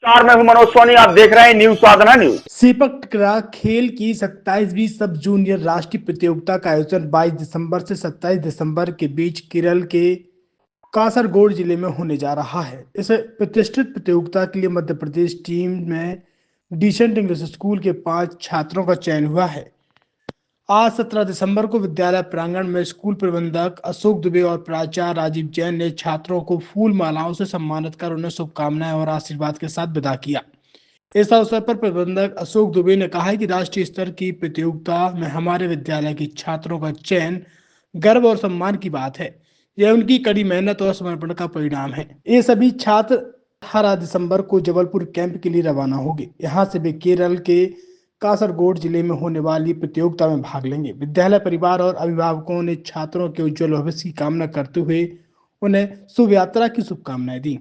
मैं हूं मनोज सोनी, आप देख रहे हैं न्यूज साधना न्यूज। सेपक टकरा खेल की 27वीं सब जूनियर राष्ट्रीय प्रतियोगिता का आयोजन 22 दिसंबर से 27 दिसंबर के बीच केरल के कासरगोड जिले में होने जा रहा है। इस प्रतिष्ठित प्रतियोगिता के लिए मध्य प्रदेश टीम में डिसेंट इंग्लिश स्कूल के 5 छात्रों का चयन हुआ है। आज 17 दिसंबर को विद्यालय प्रांगण में स्कूल प्रबंधक अशोक दुबे और प्राचार्य राजीव जैन ने छात्रों को फूल मालाओं से सम्मानित कर उन्हें शुभकामनाएं और आशीर्वाद के साथ विदा किया। इस अवसर पर प्रबंधक अशोक दुबे ने कहा है कि राष्ट्रीय स्तर की प्रतियोगिता में हमारे विद्यालय के छात्रों का चयन गर्व और सम्मान की बात है। यह उनकी कड़ी मेहनत और समर्पण का परिणाम है। ये सभी छात्र 18 दिसंबर को जबलपुर कैंप के लिए रवाना होंगे। यहाँ से वे केरल के कासरगोड जिले में होने वाली प्रतियोगिता में भाग लेंगे। विद्यालय परिवार और अभिभावकों ने छात्रों के उज्जवल भविष्य की कामना करते हुए उन्हें शुभ यात्रा की शुभकामनाएं दी।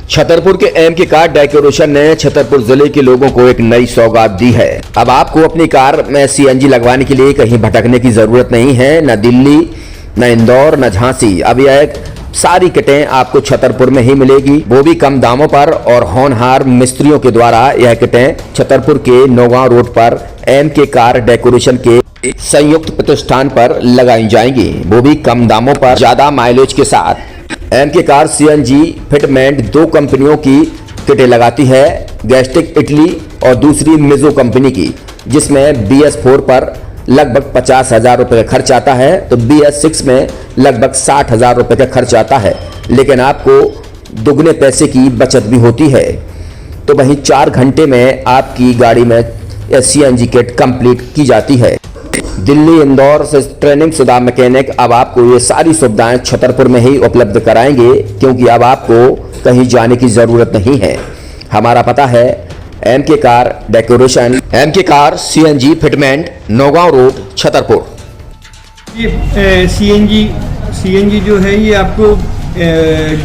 छतरपुर के एम के कार डेकोरेशन ने छतरपुर जिले के लोगों को एक नई सौगात दी है। अब आपको अपनी कार में सीएनजी लगवाने के लिए कहीं भटकने की जरूरत नहीं है, न दिल्ली, न इंदौर, न झांसी। अब यह सारी किटें आपको छतरपुर में ही मिलेगी, वो भी कम दामों पर। और होनहार मिस्त्रियों के द्वारा यह किटें छतरपुर के नौगांव रोड पर एम के कार डेकोरेशन के संयुक्त प्रतिष्ठान पर लगाई जाएंगी, वो भी कम दामों पर, ज्यादा माइलेज के साथ। एम के कार सीएनजी फिटमेंट 2 कंपनियों की किटें लगाती है, गैस्टिक इटली और दूसरी मिजो कंपनी की, जिसमें BS4 पर लगभग 50,000 रुपए का खर्च आता है, तो BS6 में लगभग 60,000 रुपए का खर्च आता है। लेकिन आपको दुगने पैसे की बचत भी होती है। तो वहीं 4 घंटे में आपकी गाड़ी में सीएनजी किट कंप्लीट की जाती है। दिल्ली, इंदौर से ट्रेनिंग शुदा मैकेनिक अब आपको ये सारी सुविधाएं छतरपुर में ही उपलब्ध कराएंगे, क्योंकि अब आपको कहीं जाने की जरूरत नहीं है। हमारा पता है एम के कार डेकोरेशन, एम के car CNG fitment, Naugaon road, Chhatarpur. ये सीएनजी जो है ये आपको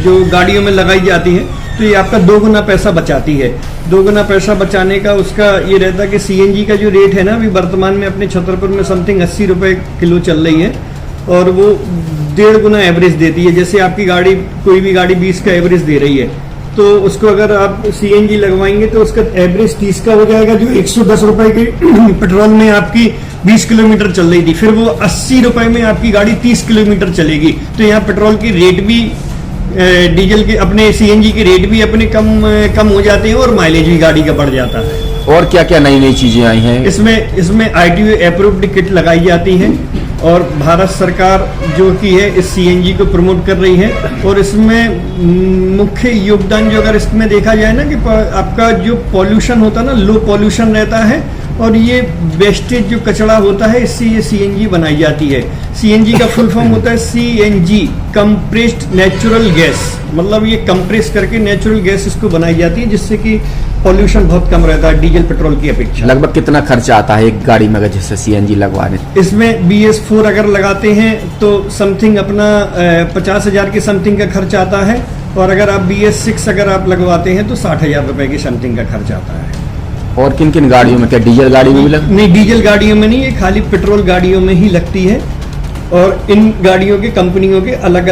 जो गाड़ियों में लगाई जाती है, तो ये आपका 2 गुना पैसा बचाती है। 2 गुना पैसा बचाने का उसका ये रहता है कि सीएनजी का जो रेट है ना, अभी वर्तमान में अपने छतरपुर में समथिंग 80 रुपये किलो चल रही है, और वो 1.5 गुना एवरेज देती है। जैसे आपकी गाड़ी, कोई भी गाड़ी 20 का एवरेज दे रही है, तो उसको अगर आप सीएनजी लगवाएंगे तो उसका एवरेज 30 का हो जाएगा, जो 110 रुपए के पेट्रोल में आपकी 20 किलोमीटर चल रही थी, फिर वो 80 रुपए में आपकी गाड़ी 30 किलोमीटर चलेगी। तो यहाँ पेट्रोल की रेट भी, डीजल के, अपने सीएनजी के रेट भी अपने कम हो जाते हैं, और माइलेज भी गाड़ी का बढ़ जाता है। और क्या क्या नई नई चीजें आई हैं? इसमें ITO अप्रूव्ड किट लगाई जाती है, और भारत सरकार जो कि है इस सीएनजी को प्रमोट कर रही है। और इसमें मुख्य योगदान जो अगर इसमें देखा जाए ना, कि आपका जो पॉल्यूशन होता है ना, लो पॉल्यूशन रहता है, और ये वेस्टेज जो कचरा होता है, इससे ये सीएनजी बनाई जाती है। सीएनजी का फुल फॉर्म होता है CNG, कंप्रेस्ड नेचुरल गैस, मतलब ये कंप्रेस करके नेचुरल गैस इसको बनाई जाती है, जिससे कि पॉल्यूशन बहुत कम रहता है डीजल पेट्रोल की अपेक्षा। लगभग कितना खर्चा आता है एक गाड़ी में अगर जैसे सीएनजी लगवाने? इसमें BS4 अगर लगाते हैं तो समथिंग अपना 50,000 के समथिंग का खर्च आता है, और अगर आप BS6 अगर आप लगवाते हैं तो 60,000 रुपए की समथिंग का खर्च आता है। और किन किन गाड़ियों में? क्या डीजल गाड़ी में भी लगती? नहीं, डीजल गाड़ियों में नहीं, ये खाली पेट्रोल गाड़ियों में ही लगती है। और इन गाड़ियों के कंपनियों के अलग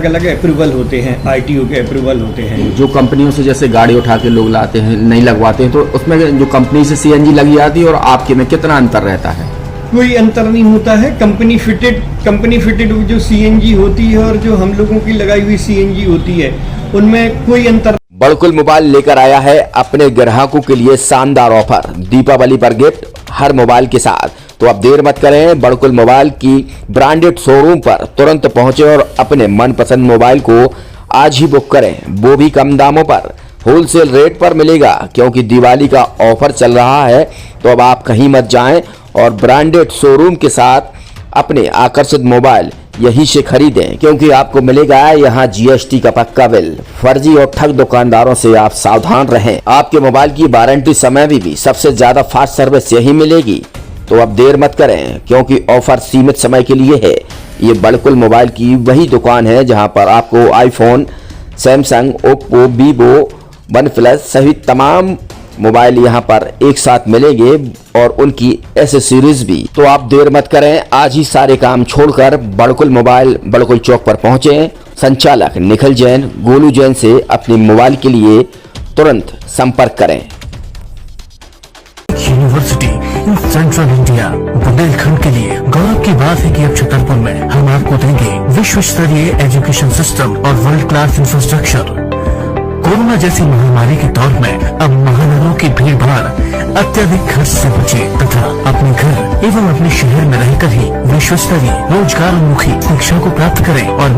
अलग अप्रूवल होते हैं, ITO के अप्रूवल होते हैं। जो कंपनियों से जैसे गाड़ी उठा के लोग लाते हैं, नहीं लगवाते हैं, तो उसमें जो कंपनी से सीएनजी लगी जाती है और आपके में कितना अंतर रहता है? कोई अंतर नहीं होता है। कंपनी फिटेड जो सीएनजी होती है और जो हम लोगों की लगाई हुई सीएनजी होती है, उनमें कोई अंतर। बड़कुल मोबाइल लेकर आया है अपने ग्राहकों के लिए शानदार ऑफर, दीपावली पर गिफ्ट हर मोबाइल के साथ। तो अब देर मत करें, बड़कुल मोबाइल की ब्रांडेड शोरूम पर तुरंत पहुंचे और अपने मनपसंद मोबाइल को आज ही बुक करें, वो भी कम दामों पर। होलसेल रेट पर मिलेगा, क्योंकि दिवाली का ऑफर चल रहा है। तो अब आप कहीं मत जाएं और ब्रांडेड शोरूम के साथ अपने आकर्षित मोबाइल यहीं से खरीदें, क्योंकि आपको मिलेगा यहाँ GST का पक्का बिल। फर्जी और ठग दुकानदारों से आप सावधान रहें। आपके मोबाइल की वारंटी समय में भी सबसे ज्यादा फास्ट सर्विस यही मिलेगी। तो अब देर मत करें, क्योंकि ऑफर सीमित समय के लिए है। ये बड़कुल मोबाइल की वही दुकान है जहां पर आपको iPhone, Samsung, Oppo, Vivo, OnePlus सहित तमाम मोबाइल यहां पर एक साथ मिलेंगे, और उनकी एसेसरीज भी। तो आप देर मत करें, आज ही सारे काम छोड़कर बड़कुल मोबाइल बड़कुल चौक पर पहुंचे। संचालक निखिल जैन, गोलू जैन से अपने मोबाइल के लिए तुरंत संपर्क करें। University in central India Bundelkhand के लिए गौरव की बात है कि अब छतरपुर में हम आपको देंगे विश्व स्तरीय एजुकेशन सिस्टम और वर्ल्ड क्लास इंफ्रास्ट्रक्चर। कोरोना जैसी महामारी के दौर में अब महानगरों की भीड़ भाड़ अत्यधिक खर्च से बचे तथा अपने घर एवं अपने शहर में रहकर ही विश्व स्तरीय रोजगार उन्मुखी शिक्षा को प्राप्त करें और